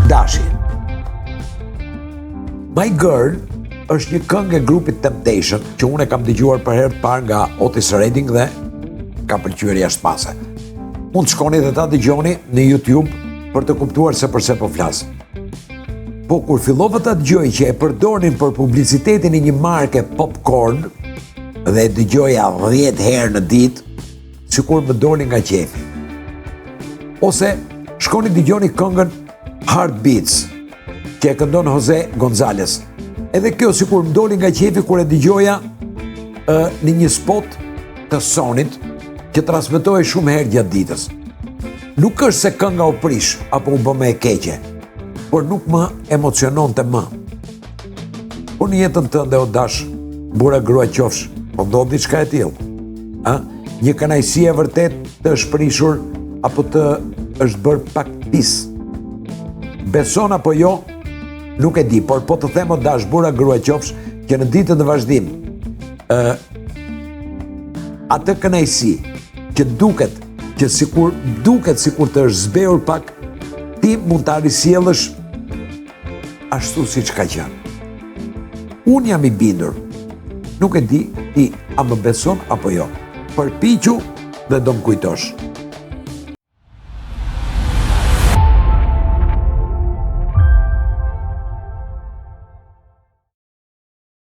Dashi. My Girl është një këngë e grupit Temptation që unë e kam dëgjuar për herë të parë nga Otis Redding dhe ka pëlqyer jashtëmase. Mund të shkoni dhe ta dëgjoni në YouTube për të kuptuar se përse po flas. Po kur fillova ta dëgjoj që e përdornin për publicitetin e një marke popcorn dhe e dëgjoja 10 herë në ditë, sikur më doli nga qefi. Ose shkoni dëgjoni këngën Heartbeats, që e këndon Jose Gonzalez. Edhe kjo sikur më doli nga qefi kur e dëgjoja në një spot të Sonit që transmetohej shumë herë gjatë ditës. Nuk është se kënga u prish apo u bë më e keqe, por nuk më emociononte më. Por në jetën tënde o dash, burra grua qofsh, po ndodh diçka e tillë. Një kënaqësi e vërtet të shprishur apo të është bërë pak pis. Beson apo jo, nuk e di, por po të them o dash, burra grua qofsh, që në ditën e vazhdim atë kënaqësi që duket sikur të është zbehur pak, ti mund ta risjellësh ashtu siç ka qenë. Unë jam i bindur. Nuk e di ti a më beson apo jo. Përpiqu dhe do më kujtosh.